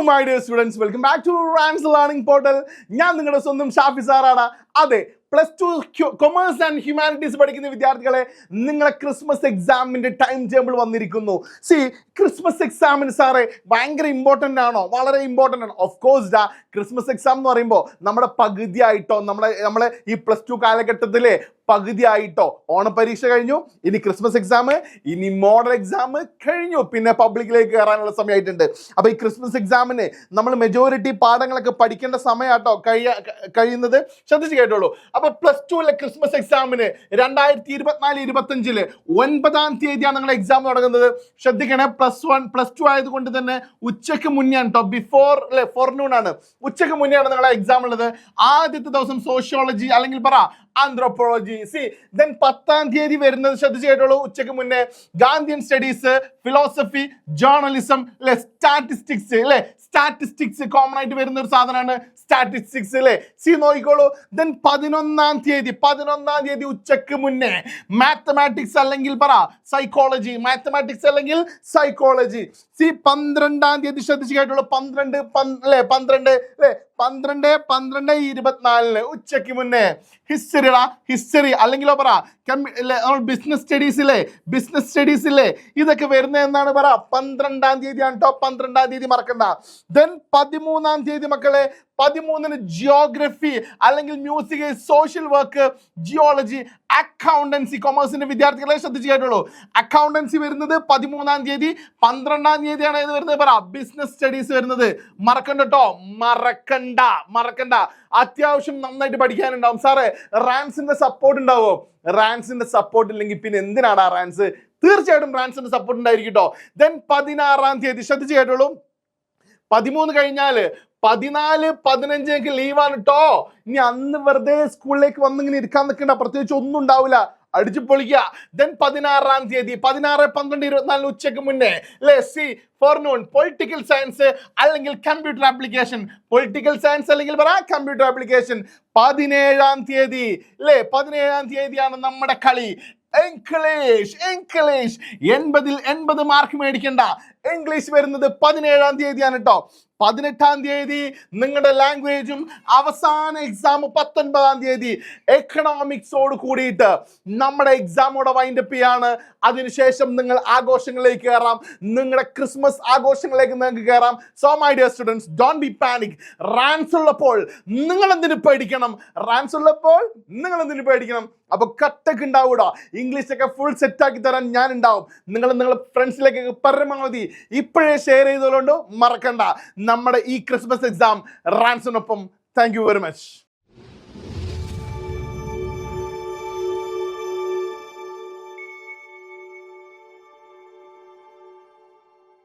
my dear students, welcome back to Rans Learning Portal. ഞാൻ നിങ്ങളുടെ സ്വന്തം ഷാഫി സാറാണ്. അതെ, +2 കൊമേഴ്സ് ആൻഡ് ഹ്യൂമാനിറ്റീസ് പഠിക്കുന്ന വിദ്യാർത്ഥികളെ, നിങ്ങളെ ക്രിസ്മസ് എക്സാമിന്റെ ടൈം ടേബിൾ വന്നിരിക്കുന്നു. ക്രിസ്മസ് എക്സാമിന് സാറേ ഭയങ്കര ഇമ്പോർട്ടൻ്റ് ആണോ? വളരെ ഇമ്പോർട്ടൻ്റ് ആണ്. ഓഫ് കോഴ്സ് ക്രിസ്മസ് എക്സാം എന്ന് പറയുമ്പോൾ നമ്മുടെ പകുതിയായിട്ടോ നമ്മളെ ഈ +2 കാലഘട്ടത്തിലെ പകുതിയായിട്ടോ ഓണപരീക്ഷ കഴിഞ്ഞു, ഇനി ക്രിസ്മസ് എക്സാം, ഇനി മോഡൽ എക്സാം കഴിഞ്ഞു, പിന്നെ പബ്ലിക്കിലേക്ക് കയറാനുള്ള സമയമായിട്ടുണ്ട്. അപ്പോൾ ഈ ക്രിസ്മസ് എക്സാമിന് നമ്മൾ മെജോറിറ്റി പാഠങ്ങളൊക്കെ പഠിക്കേണ്ട സമയമാട്ടോ കഴിയുന്നത്. ശ്രദ്ധിച്ച് കേട്ടോളൂ. അപ്പോൾ +2 ക്രിസ്മസ് എക്സാമിന് 2024-25 9-ാം തീയതിയാണ് നിങ്ങളുടെ എക്സാം തുടങ്ങുന്നത്. ശ്രദ്ധിക്കണേ, +2 ആയതുകൊണ്ട് തന്നെ ഉച്ചയ്ക്ക് മുന്നേ കേട്ടോ, ബിഫോർ ഫോർനൂൺ ആണ്, ഉച്ചയ്ക്ക് മുന്നെയാണ് നിങ്ങളുടെ എക്സാം ഉള്ളത്. ആദ്യത്തെ ദിവസം സോഷ്യോളജി അല്ലെങ്കിൽ ആന്ത്രോപോളജി. ദെൻ 10-ാം തീയതി വരുന്നത്, ശ്രദ്ധിച്ച് കേട്ടോളൂ, ഉച്ചയ്ക്ക് മുന്നേ Gandhian studies, philosophy, journalism, statistics common ആയിട്ട് വരുന്ന ഒരു സാധനമാണ് സ്റ്റാറ്റിസ്റ്റിക്സ് നോക്കിക്കോളൂ. ദെൻ 11-ാം തീയതി ഉച്ചയ്ക്ക് മുന്നേ മാത്തമാറ്റിക്സ് അല്ലെങ്കിൽ സൈക്കോളജി, 12-ാം തീയതി ശ്രദ്ധിച്ച് കേട്ടോളൂ, 12/12/24 ഉച്ചയ്ക്ക് മുന്നേ ഹിസ്റ്ററി അല്ലെങ്കിലോ ബിസിനസ് സ്റ്റഡീസിലെ ഇതൊക്കെ വരുന്നത് എന്നാണ് 12-ാം തീയതിയാണ് കേട്ടോ. 12-ാം തീയതി മറക്കണ്ട. ദെൻ 13-ാം തീയതി മക്കളെ, 13-ന് ജിയോഗ്രഫി അല്ലെങ്കിൽ music, social work, geology, accountancy. കൊമേഴ്സിന്റെ വിദ്യാർത്ഥികളെ ശ്രദ്ധിച്ച് കേട്ടോളൂ, അക്കൗണ്ടൻസി വരുന്നത് 13-ാം തീയതി. 12-ാം തീയതിയാണ് ഇത് വരുന്നത് ബിസിനസ് സ്റ്റഡീസ് വരുന്നത്. മറക്കണ്ട കേട്ടോ, മറക്കണ്ട. അത്യാവശ്യം നന്നായിട്ട് പഠിക്കാനുണ്ടാവും. സാറേ റാൻസിന്റെ സപ്പോർട്ട് ഉണ്ടാവോ? റാൻസിന്റെ സപ്പോർട്ട് ഇല്ലെങ്കിൽ പിന്നെ എന്തിനാണ് റാൻസ്? തീർച്ചയായിട്ടും റാൻസിന്റെ സപ്പോർട്ട് ഉണ്ടായിരിക്കും കേട്ടോ. ദെൻ 16-ാം തീയതി ശ്രദ്ധിച്ച് കേട്ടോളൂ, 13 കഴിഞ്ഞാല് 14, 15 ലീവാണ് കേട്ടോ. ഇനി അന്ന് വെറുതെ സ്കൂളിലേക്ക് വന്നിങ്ങനെ ഇരിക്കാൻ നിൽക്കണ്ട, പ്രത്യേകിച്ച് ഒന്നും ഉണ്ടാവില്ല, അടിച്ചു പൊളിക്കുക. ദെൻ 16-ാം തീയതി 16/12/24 ഉച്ചയ്ക്ക് മുന്നേ ഫോർനൂൺ പൊളിറ്റിക്കൽ സയൻസ് അല്ലെങ്കിൽ കമ്പ്യൂട്ടർ ആപ്ലിക്കേഷൻ. 17-ാം തീയതി 17-ാം തീയതിയാണ് നമ്മുടെ കളി. ഇംഗ്ലീഷ് 80-ൽ 80 മാർക്ക് മേടിക്കണ്ട. ഇംഗ്ലീഷ് വരുന്നത് 17-ാം തീയതിയാണ് കേട്ടോ. 18-ാം തീയതി നിങ്ങളുടെ ലാംഗ്വേജും, അവസാന എക്സാം 19-ാം തീയതി. എക്കണോമിക്സോട് കൂടിയിട്ട് നമ്മുടെ എക്സാമോടെ വൈൻഡപ്പ് ചെയ്യാണ്. അതിനുശേഷം നിങ്ങൾ ആഘോഷങ്ങളിലേക്ക് കയറാം, നിങ്ങളുടെ ക്രിസ്മസ് ആഘോഷങ്ങളിലേക്ക് നിങ്ങൾക്ക് കയറാം. So my dear students, don't be panic. റാൻസ് ഉള്ളപ്പോൾ നിങ്ങൾ എന്തിനു പേടിക്കണം? അപ്പൊ കട്ടൊക്കെ ഉണ്ടാവൂടാ. ഇംഗ്ലീഷൊക്കെ ഫുൾ സെറ്റാക്കി തരാൻ ഞാൻ ഉണ്ടാവും. നിങ്ങളുടെ ഫ്രണ്ട്സിലേക്ക് പരമാവധി ഇപ്പോഴേ ഷെയർ ചെയ്തതുകൊണ്ട് മറക്കണ്ട നമ്മുടെ ഈ ക്രിസ്മസ് എക്സാം റാൻസിനൊപ്പം. Thank you very much.